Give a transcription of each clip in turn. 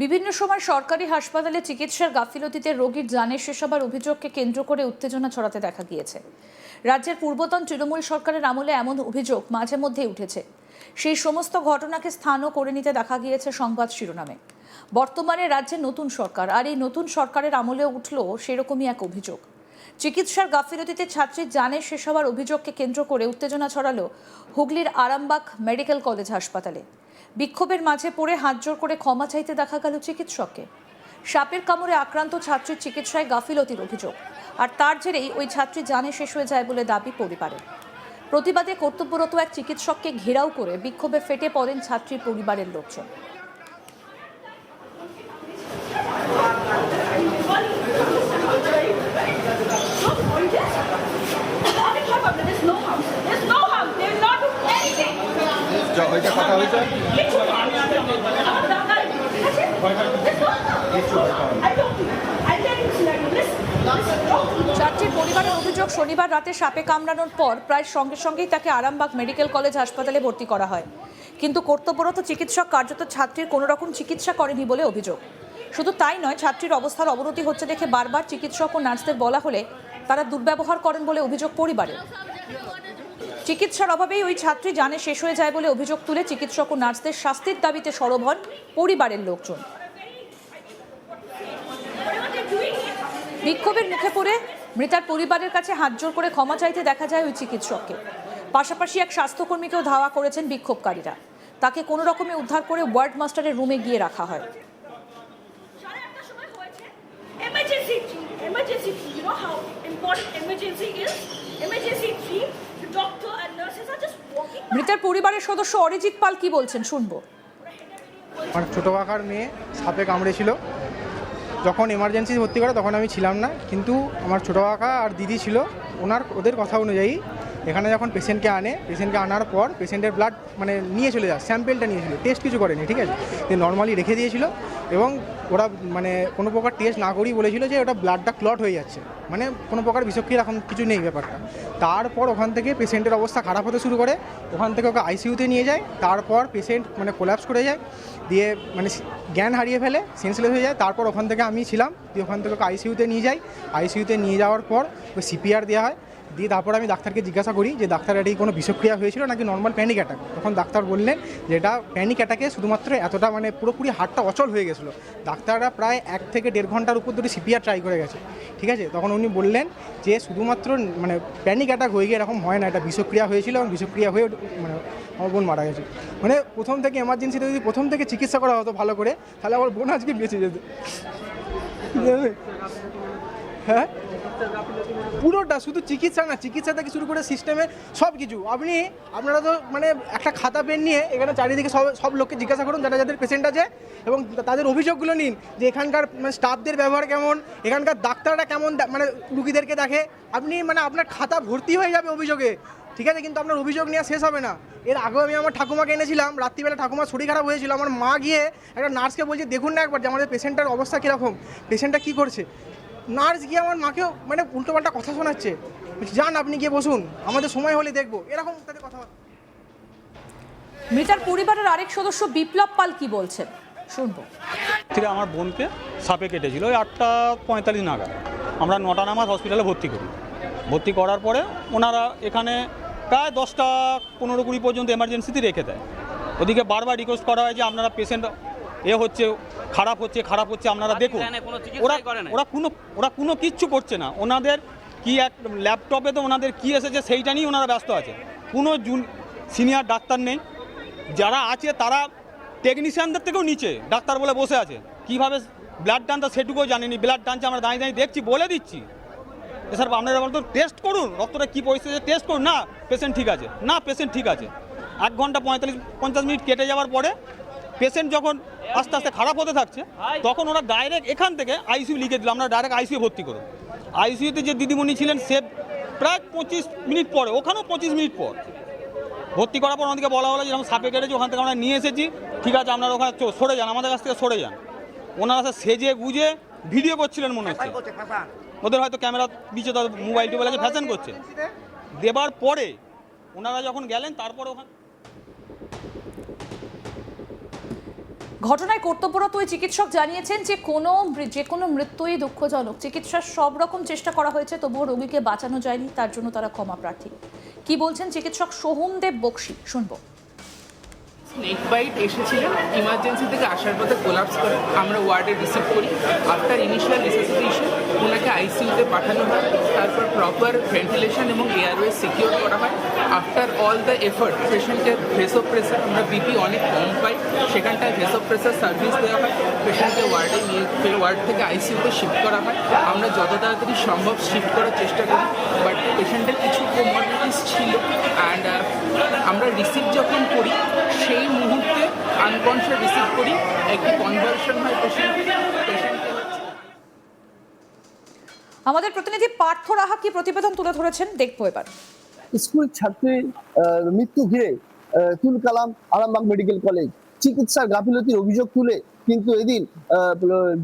বিভিন্ন সময় সরকারি হাসপাতালে চিকিৎসার গাফিলতিতে রোগীর জানের শেষ হবার অভিযোগকে কেন্দ্র করে উত্তেজনা ছড়াতে দেখা গিয়েছে। রাজ্যের পূর্বতন তৃণমূল সরকারের আমলে এমন অভিযোগ মাঝে মধ্যেই উঠেছে। সেই সমস্ত ঘটনাকে স্থানও করে নিতে দেখা গিয়েছে সংবাদ শিরোনামে। বর্তমানে রাজ্যে নতুন সরকার, আর এই নতুন সরকারের আমলে উঠল সেরকমই এক অভিযোগ। চিকিৎসার গাফিলতিতে ছাত্রীর জানের শেষ হওয়ার অভিযোগকে কেন্দ্র করে উত্তেজনা ছড়ালো হুগলির আরামবাগ মেডিকেল কলেজ হাসপাতালে। বিক্ষোভের মাঝে পড়ে হাতজোড় করে ক্ষমা চাইতে দেখা গেল চিকিৎসককে। সাপের কামড়ে আক্রান্ত ছাত্রীর চিকিৎসায় গাফিলতির অভিযোগ, আর তার জেরেই ওই ছাত্রী জানে শেষ হয়ে যায় বলে দাবি পরিবারের। প্রতিবাদে কর্তব্যরত এক চিকিৎসককে ঘেরাও করে বিক্ষোভে ফেটে পড়েন ছাত্রীর পরিবারের লোকজন। ছাত্রীর পরিবারের অভিযোগ, শনিবার রাতে সাপে কামড়ানোর পর প্রায় সঙ্গে সঙ্গেই তাকে আরামবাগ মেডিকেল কলেজ হাসপাতালে ভর্তি করা হয়, কিন্তু কর্তব্যরত চিকিৎসক কার্যত ছাত্রীর কোনো রকম চিকিৎসা করেনি বলে অভিযোগ। শুধু তাই নয়, ছাত্রীর অবস্থার অবনতি হচ্ছে দেখে বারবার চিকিৎসক ও নার্সদের বলা হলে তারা দুর্ব্যবহার করেন বলে অভিযোগ পরিবারের। চিকিৎসার অভাবেই ওই ছাত্রী জানে শেষ হয়ে যায় বলে অভিযোগ তুলে চিকিৎসক ও নার্সদের শাস্তির দাবিতে সরব হন পরিবারের লোকজন। বিক্ষোভের মুখে পড়ে মৃতার পরিবারের কাছে হাতজোড় করে ক্ষমা চাইতে দেখা যায় ওই চিকিৎসককে। পাশাপাশি এক স্বাস্থ্যকর্মীকেও ধাওয়া করেছেন বিক্ষোভকারীরা। তাকে কোনো রকমে উদ্ধার করে ওয়ার্ড মাস্টারের রুমে গিয়ে রাখা হয়। মৃতের পরিবারের সদস্য অরিজিৎ পাল কি বলছেন শুনবো। আমার ছোটো কাকার মেয়ে সাপে কামড়েছিল, যখন এমার্জেন্সি ভর্তি করে তখন আমি ছিলাম না, কিন্তু আমার ছোটো কাকা আর দিদি ছিল। ওদের কথা অনুযায়ী এখানে যখন পেশেন্টকে আনার পর পেশেন্টের ব্লাড নিয়ে চলে যায়, স্যাম্পেলটা নিয়েছিল, টেস্ট কিছু করেনি, ঠিক আছে, নর্মালি রেখে দিয়েছিল। এবং ওরা কোনো প্রকার টেস্ট না করেই বলেছিল যে ওটা ব্লাডটা ক্লট হয়ে যাচ্ছে, কোনো প্রকার বিষক্রিয়া এরকম কিছু নেই ব্যাপারটা। তারপর ওখান থেকে পেশেন্টের অবস্থা খারাপ হতে শুরু করে, ওখান থেকে ওকে আইসিইউতে নিয়ে যায়। তারপর পেশেন্ট কোল্যাপস করে যায়, দিয়ে জ্ঞান হারিয়ে ফেলে, সেন্সলেস হয়ে যায়। তারপর ওখান থেকে আমি ছিলাম, দিয়ে ওখান থেকে ওকে আইসিইউতে নিয়ে যাই। আইসিইউতে নিয়ে যাওয়ার পর ওই সিপিআর দেওয়া হয়। দিয়ে তারপর আমি ডাক্তারকে জিজ্ঞাসা করি যে ডাক্তার এটাই কোনো বিষক্রিয়া হয়েছিল নাকি নর্মাল প্যানিক অ্যাটাক। তখন ডাক্তার বললেন যে এটা প্যানিক অ্যাটাকে শুধুমাত্র এতটা পুরোপুরি হার্টটা অচল হয়ে গেছিলো। ডাক্তাররা প্রায় 1 থেকে 1.5 ঘন্টার উপর ধরে সিপিআর ট্রাই করে গেছে, ঠিক আছে। তখন উনি বললেন যে শুধুমাত্র প্যানিক অ্যাটাক হয়ে গিয়ে এরকম হয় না, এটা বিষক্রিয়া হয়েছিল এবং বিষক্রিয়া হয়ে আমার বোন মারা গেছে। প্রথম থেকে এমার্জেন্সিতে যদি প্রথম থেকে চিকিৎসা করা হতো ভালো করে, তাহলে আমার বোন আজকে বেঁচে যেত। হ্যাঁ, পুরোটা শুধু চিকিৎসা না, চিকিৎসা থেকে শুরু করে সিস্টেমে সব কিছু। আপনারা তো একটা খাতা পেন নিয়ে এখানে চারিদিকে সব লোককে জিজ্ঞাসা করুন যাদের পেশেন্ট আছে, এবং তাদের অভিযোগগুলো নিন যে এখানকার স্টাফদের ব্যবহার কেমন, এখানকার ডাক্তাররা কেমন রুগীদেরকে দেখে। আপনি আপনার খাতা ভর্তি হয়ে যাবে অভিযোগে, ঠিক আছে, কিন্তু আপনার অভিযোগ নিয়ে শেষ হবে না। এর আগেও আমি আমার ঠাকুমাকে এনেছিলাম, রাত্রিবেলা ঠাকুমার শরীর খারাপ হয়েছিল। আমার মা গিয়ে একটা নার্সকে বলছে দেখুন না একবার যে আমাদের পেশেন্টের অবস্থা কীরকম, পেশেন্টটা কী করছে। নার্স গিয়ে আমার মাকেও উল্টোপাল্টা কথা শোনাচ্ছে, যান আপনি গিয়ে বসুন, আমাদের সময় হলে দেখবো, এরকম তাদের কথা। মৃতার পরিবারের আরেক সদস্য বিপ্লব পাল কি বলছেন শুনবো। আমার বোনকে সাপে কেটেছিল ওই 8:45 নাগাদ। আমরা 9টা নাগাদ হসপিটালে ভর্তি করি। ভর্তি করার পরে ওনারা এখানে প্রায় 10টা 15-20 পর্যন্ত এমার্জেন্সিতে রেখে দেয়। ওদিকে বারবার রিকোয়েস্ট করা হয় যে আপনারা পেশেন্ট খারাপ হচ্ছে আপনারা দেখুন। ওরা কোনো কিচ্ছু করছে না। ওনাদের কি এক ল্যাপটপে তো ওনাদের কি এসেছে সেইটা নিয়ে ওনারা ব্যস্ত আছে। কোনো সিনিয়র ডাক্তার নেই, যারা আছে তারা টেকনিশিয়ানদের থেকেও নিচে ডাক্তার বলে বসে আছে। কীভাবে ব্লাড টানতে সেটুকুও জানেনি, ব্লাড টানছে আমরা দাঁড়িয়ে দেখছি, বলে দিচ্ছি স্যার আপনারা বলতো টেস্ট করুন, রক্তটা কী পরিস্থিতি টেস্ট করুন। না পেশেন্ট ঠিক আছে, না পেশেন্ট ঠিক আছে। 1 ঘন্টা 45-50 মিনিট কেটে যাওয়ার পরে পেশেন্ট যখন আস্তে আস্তে খারাপ হতে থাকছে, তখন ওরা ডাইরেক্ট এখান থেকে আইসিইউ লিখে দিল, আমরা ডাইরেক্ট আইসিইউ ভর্তি করুন। আইসিইউতে যে দিদিমণি ছিলেন সে প্রায় 25 মিনিট পরে, ওখানেও 25 মিনিট পর ভর্তি করার পর আমাদেরকে বলা হলো যে আমরা সাপে কেটেছি, ওখান থেকে আমরা নিয়ে এসেছি, ঠিক আছে আপনারা ওখানে সরে যান, আমাদের কাছ থেকে সরে যান। ওনারা সেজে গুজে ভিডিও করছিলেন মনে হচ্ছে, ওদের হয়তো ক্যামেরা নিচে মোবাইল টোবাইল আছে, ফ্যাশন করছে। দেবার পরে ওনারা যখন গেলেন তারপর ওখানে ঘটনায় কর্তব্যরত ওই চিকিৎসক জানিয়েছেন যে কোনো মৃত্যুই দুঃখজনক। চিকিৎসার সব রকম চেষ্টা করা হয়েছে, তবুও রোগীকে বাঁচানো যায়নি, তার জন্য তারা ক্ষমা প্রার্থী। কি বলছেন চিকিৎসক সোহমদেব বক্সি, শুনবো। স্নেক বাইট এসেছিলেন, ইমার্জেন্সি থেকে আসার পথে কোলাপস করে আমরা ওয়ার্ডে রিসিভ করি। আফটার ইনিশিয়াল রিসাসিটেশন ওনাকে আইসিইউতে পাঠানো হয়, তারপর প্রপার ভেন্টিলেশন এবং এয়ারওয়ে সিকিউর করা হয়। আফটার অল দ্য এফর্ট পেশেন্টের ভেসোপ্রেসার, আমরা বিপি অনেক কম পাই, সেখানটায় ভেসোপ্রেসার সার্ভিস দেওয়া হয়। পেশেন্টকে ওয়ার্ডে নিয়ে ওয়ার্ড থেকে আইসিইউতে শিফট করা হয়। আমরা যত তাড়াতাড়ি সম্ভব শিফট করার চেষ্টা করি, বাট পেশেন্টের কিছু কোমরবিডিটিস ছিল অ্যান্ড আমরা রিসিভ যখন করি সেই মুহূর্তে আনকনশিয়াস রিসিভ করি, একটি কনভার্সন হয় পেশেন্টের। আমাদের প্রতিনিধি পার্থ রাহা কি প্রতিবেদন তুলে ধরেছেন, দেখবো এবার। স্কুল ছাত্রীর মৃত্যু ঘিরে তুলকালাম আরামবাগ মেডিকেল কলেজ। চিকিৎসার গাফিলতির অভিযোগ তুলে কিন্তু এদিন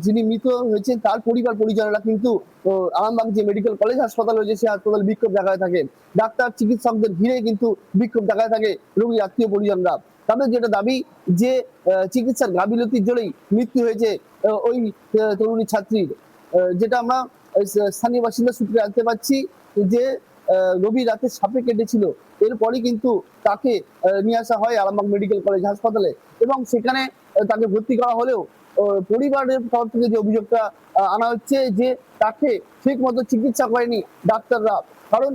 যিনি মৃত হয়েছেন তার পরিবার পরিজনেরা কিন্তু আরামবাগ যে মেডিকেল কলেজ হাসপাতাল রয়েছে সেই হাসপাতাল বিক্ষোভ দেখায় থাকেন। ডাক্তার চিকিৎসকদের ঘিরে কিন্তু বিক্ষোভ দেখায় থাকে রোগীর আত্মীয় পরিজনরা। তাদের যেটা দাবি যে চিকিৎসার গাফিলতির জন্যই মৃত্যু হয়েছে ওই তরুণী ছাত্রীর। যেটা আমরা স্থানীয় বাসিন্দা সূত্রে জানতে পারছি যে রবি রাতে সাপে কেটেছিল, এরপরই কিন্তু তাকে নিয়ে আসা হয় আরামবাগ মেডিকেল কলেজ হাসপাতালে এবং সেখানে তাকে ভর্তি করা হলেও পরিবারের তরফ থেকে যে অভিযোগটা আনা হচ্ছে যে তাকে ঠিক মতো চিকিৎসা করেনি ডাক্তাররা। কারণ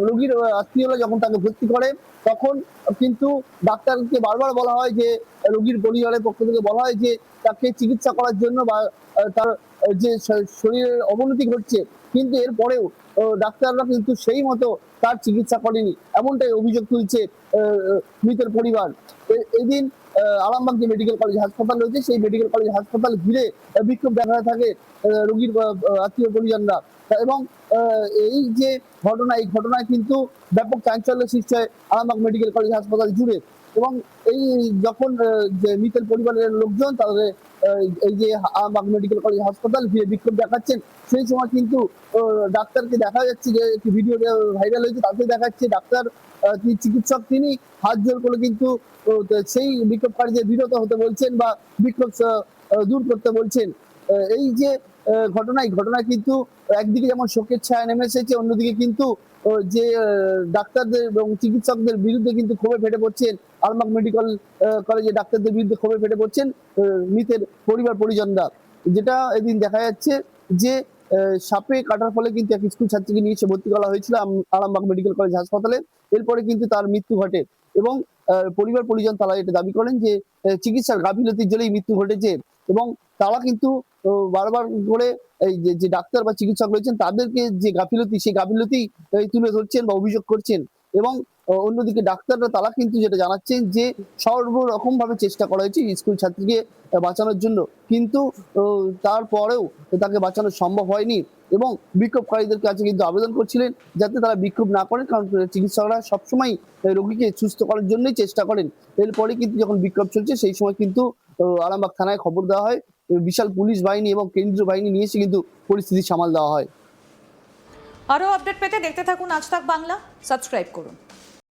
রোগীর আত্মীয়রা যখন তাকে ভর্তি করে তখন কিন্তু ডাক্তারকে বারবার বলা হয় যে রোগীর পরিবারের পক্ষ থেকে বলা হয় যে তাকে চিকিৎসা করার জন্য বা তার যে শরীরের অবনতি ঘটছে, কিন্তু এরপরেও ডাক্তাররা কিন্তু সেই মতো তার চিকিৎসা করেনি, এমনটাই অভিযোগ তুলছে মৃতের পরিবার। এই দিন আরামবাগ যে মেডিকেল কলেজ হাসপাতাল রয়েছে সেই মেডিকেল কলেজ হাসপাতাল ঘিরে বিক্ষোভ দেখা থাকে রোগীর আত্মীয় পরিজনরা এবং এই যে ঘটনা, এই ঘটনায় কিন্তু ব্যাপক চাঞ্চল্য সৃষ্টি হয় আরামবাগ মেডিকেল কলেজ হাসপাতাল জুড়ে। এবং এই যখন যে মৃতের পরিবারের লোকজন তাদের এই যে আরামবাগ মেডিকেল কলেজ হাসপাতাল ঘিরে বিক্ষোভ দেখাচ্ছেন, সেই সময় কিন্তু ডাক্তারকে দেখা যাচ্ছে যে একটি ভিডিও ভাইরাল হয়েছে, তাতে দেখাচ্ছে ডাক্তার চিকিৎসক তিনি হাত জোর করে কিন্তু সেই বিক্ষোভকারীদের বিরত হতে বলছেন বা বিক্ষোভ দূর করতে বলছেন। এই যে ঘটনায় কিন্তু একদিকে যেমন শোকের ছায়া নেমে এসেছে, অন্যদিকে কিন্তু যে ডাক্তারদের এবং চিকিৎসকদের বিরুদ্ধে কিন্তু ক্ষোভে ফেটে পড়ছেন আরামবাগ মেডিকেল কলেজে ডাক্তারদের বিরুদ্ধে ক্ষোভে ফেটে পড়ছেন মৃতের পরিবার পরিজনরা। যেটা এদিন দেখা যাচ্ছে যে সাপে কাটার ফলে কিন্তু এক স্কুল ছাত্রীকে নিয়ে এসে ভর্তি করা হয়েছিল আরামবাগ মেডিকেল কলেজ হাসপাতালে, এরপরে কিন্তু তার মৃত্যু ঘটে এবং পরিবার পরিজন তারা এটা দাবি করেন যে চিকিৎসার গাফিলতির জন্যই মৃত্যু ঘটেছে এবং তারা কিন্তু বারবার করে এই যে ডাক্তার বা চিকিৎসক রয়েছেন তাদেরকে যে গাফিলতি সেই গাফিলতি তুলে ধরছেন বা অভিযোগ করছেন। এবং অন্যদিকে ডাক্তাররা তারা কিন্তু যেটা জানাচ্ছেন যে সর্বরকম ভাবে চেষ্টা করা হয়েছে স্কুল ছাত্রীকে বাঁচানোর জন্য, কিন্তু তারপরেও তাকে বাঁচানো সম্ভব হয়নি এবং বিক্ষোভকারীদের কাছে কিন্তু আবেদন করছিলেন যাতে তারা বিক্ষোভ না করেন, কারণ চিকিৎসকরা সবসময় রোগীকে সুস্থ করার জন্যই চেষ্টা করেন। এরপরে কিন্তু যখন বিক্ষোভ চলছে সেই সময় কিন্তু আরামবাগ থানায় খবর দেওয়া হয়, বিশাল পুলিশ বাহিনী এবং কেন্দ্রীয় বাহিনী নিয়ে এসে কিন্তু পরিস্থিতি সামাল দেওয়া হয়। আরও আপডেট পেতে দেখতে থাকুন আজ তাক বাংলা, সাবস্ক্রাইব করুন।